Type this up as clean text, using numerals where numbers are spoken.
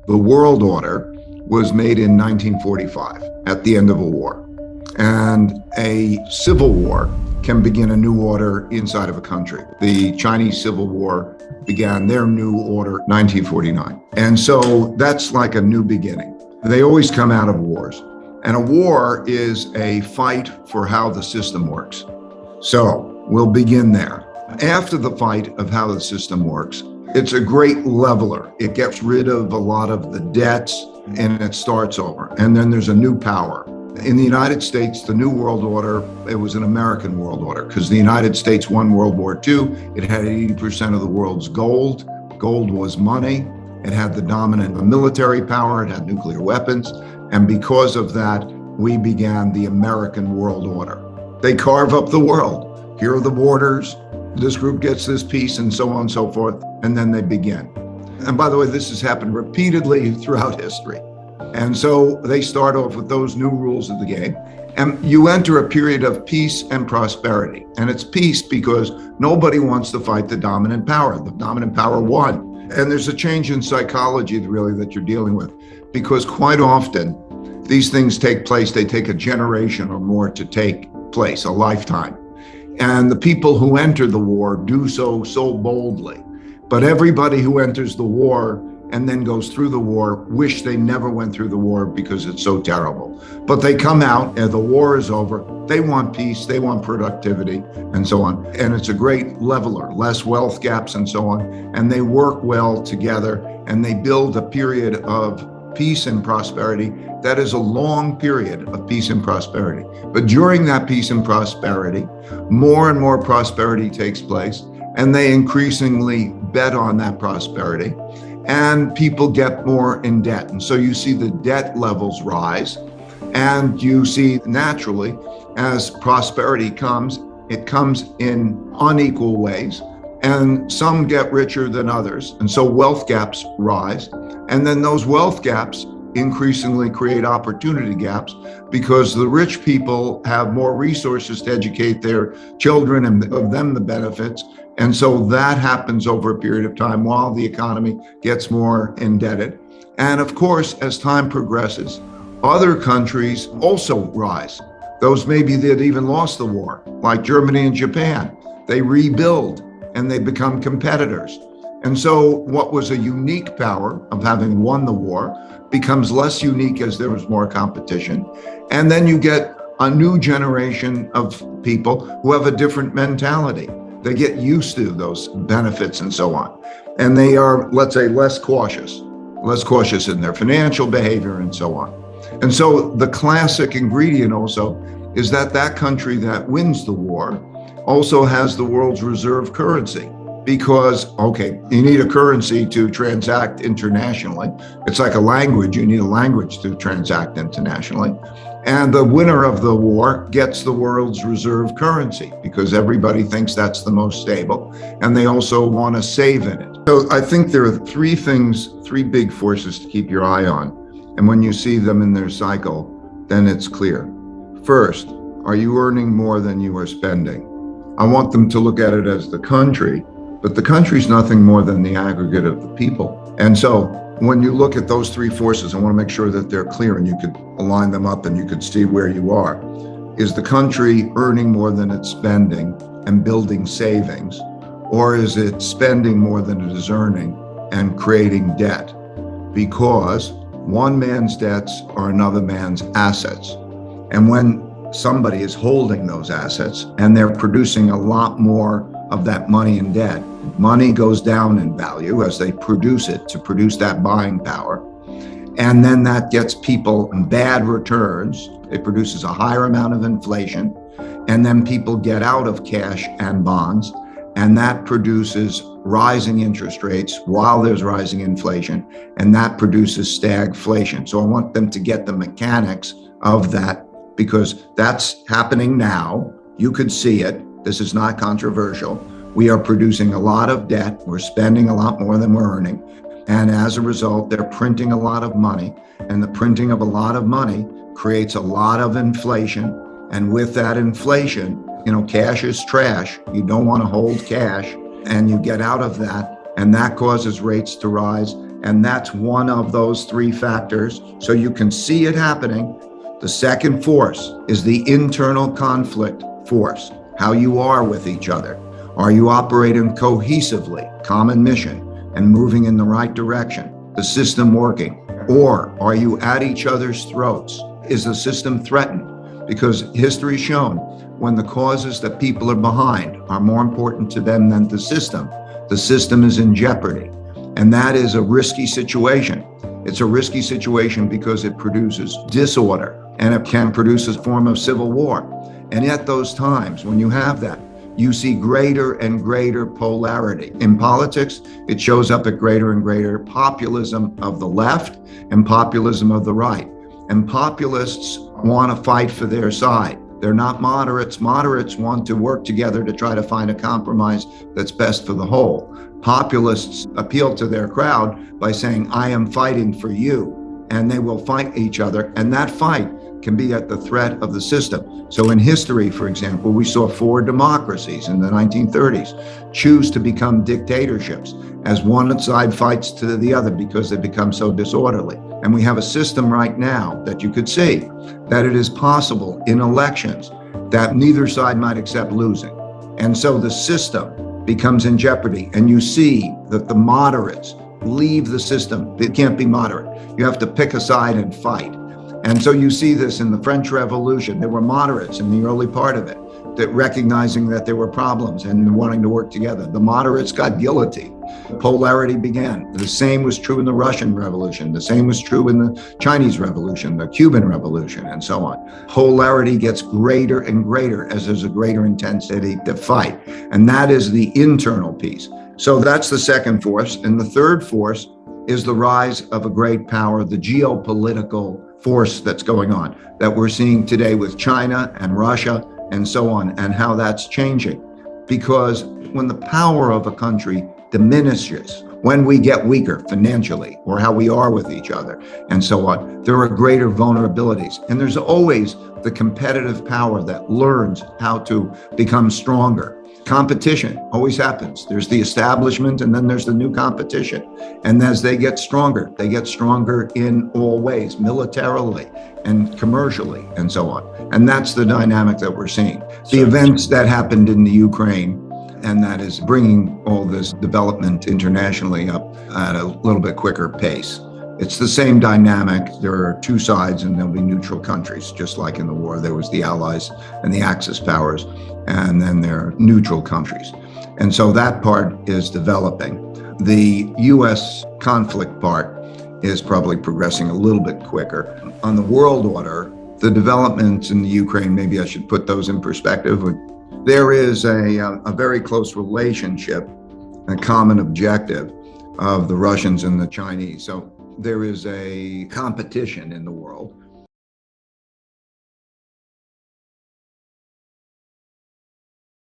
The world order was made in 1945 at the end of a war. And a civil war can begin a new order inside of a country. The Chinese Civil War began their new order 1949. And so that's like a new beginning. They always come out of wars. And a war is a fight for how the system works. So we'll begin there. After the fight of how the system works, it's a great leveler. It gets rid of a lot of the debts and it starts over. And then there's a new power. In the United States, the New World Order, it was an American world order because the United States won World War II. It had 80% of the world's gold. Gold was money. It had the dominant military power. It had nuclear weapons. And because of that, we began the American world order. They carve up the world. Here are the borders. This group gets this piece and so on and so forth. And then they begin. And by the way, this has happened repeatedly throughout history. And so they start off with those new rules of the game. And you enter a period of peace and prosperity. And it's peace because nobody wants to fight the dominant power. The dominant power won. And there's a change in psychology really that you're dealing with, because quite often these things take place. They take a generation or more to take place, a lifetime. And the people who enter the war do so boldly. But everybody who enters the war and then goes through the war wish they never went through the war because it's so terrible. But they come out and the war is over. They want peace, they want productivity, and so on. And it's a great leveler, less wealth gaps and so on. And they work well together and they build a period of peace and prosperity that is a long period of peace and prosperity. But during that peace and prosperity, more and more prosperity takes place, and they increasingly bet on that prosperity, and people get more in debt. And so you see the debt levels rise, and you see naturally as prosperity comes, it comes in unequal ways, and some get richer than others. And so wealth gaps rise. And then those wealth gaps increasingly create opportunity gaps because the rich people have more resources to educate their children and of them the benefits. And so that happens over a period of time while the economy gets more indebted. And of course, as time progresses, other countries also rise. Those maybe that even lost the war, like Germany and Japan, they rebuild and they become competitors. And so what was a unique power of having won the war becomes less unique as there was more competition. And then you get a new generation of people who have a different mentality. They get used to those benefits and so on. And they are, let's say, less cautious in their financial behavior and so on. And so the classic ingredient also is that that country that wins the war also has the world's reserve currency. Because, okay, you need a currency to transact internationally. It's like a language. You need a language to transact internationally. And the winner of the war gets the world's reserve currency because everybody thinks that's the most stable. And they also want to save in it. So I think there are three big forces to keep your eye on. And when you see them in their cycle, then it's clear. First, are you earning more than you are spending? I want them to look at it as the country. But the country's nothing more than the aggregate of the people. And so when you look at those three forces, I want to make sure that they're clear and you could align them up and you could see where you are. Is the country earning more than it's spending and building savings? Or is it spending more than it is earning and creating debt? Because one man's debts are another man's assets. And when somebody is holding those assets and they're producing a lot more of that money and debt, money goes down in value as they produce it to produce that buying power. And then that gets people bad returns. It produces a higher amount of inflation. And then people get out of cash and bonds. And that produces rising interest rates while there's rising inflation. And that produces stagflation. So I want them to get the mechanics of that because that's happening now. You could see it. This is not controversial. We are producing a lot of debt. We're spending a lot more than we're earning. And as a result, they're printing a lot of money. And the printing of a lot of money creates a lot of inflation. And with that inflation, cash is trash. You don't want to hold cash. And you get out of that. And that causes rates to rise. And that's one of those three factors. So you can see it happening. The second force is the internal conflict force, how you are with each other. Are you operating cohesively, common mission, and moving in the right direction? The system working? Or are you at each other's throats? Is the system threatened? Because history's shown when the causes that people are behind are more important to them than the system is in jeopardy. And that is a risky situation. It's a risky situation because it produces disorder and it can produce a form of civil war. And at those times, when you have that, you see greater and greater polarity. In politics, it shows up at greater and greater populism of the left and populism of the right. And populists want to fight for their side. They're not moderates. Moderates want to work together to try to find a compromise that's best for the whole. Populists appeal to their crowd by saying, I am fighting for you, and they will fight each other. And that fight can be at the threat of the system. So in history, for example, we saw 4 democracies in the 1930s choose to become dictatorships as one side fights to the other because they become so disorderly. And we have a system right now that you could see that it is possible in elections that neither side might accept losing. And so the system becomes in jeopardy. And you see that the moderates leave the system. It can't be moderate. You have to pick a side and fight. And so you see this in the French Revolution. There were moderates in the early part of it, that recognizing that there were problems and wanting to work together. The moderates got guillotined. Polarity began. The same was true in the Russian Revolution. The same was true in the Chinese Revolution, the Cuban Revolution, and so on. Polarity gets greater and greater as there's a greater intensity to fight. And that is the internal piece. So that's the second force. And the third force is the rise of a great power, the geopolitical force that's going on, that we're seeing today with China and Russia and so on, and how that's changing. Because when the power of a country diminishes, when we get weaker financially, or how we are with each other, and so on, there are greater vulnerabilities. And there's always the competitive power that learns how to become stronger. Competition always happens. There's the establishment and then there's the new competition. And as they get stronger in all ways, militarily and commercially and so on. And that's the dynamic that we're seeing. The events that happened in the Ukraine, and that is bringing all this development internationally up at a little bit quicker pace. It's the same dynamic. There are two sides and there'll be neutral countries, just like in the war. There was the Allies and the Axis powers, and then there are neutral countries. And so that part is developing. The US conflict part is probably progressing a little bit quicker. On the world order, the developments in the Ukraine, maybe I should put those in perspective. There is a very close relationship, a common objective of the Russians and the Chinese. So there is a competition in the world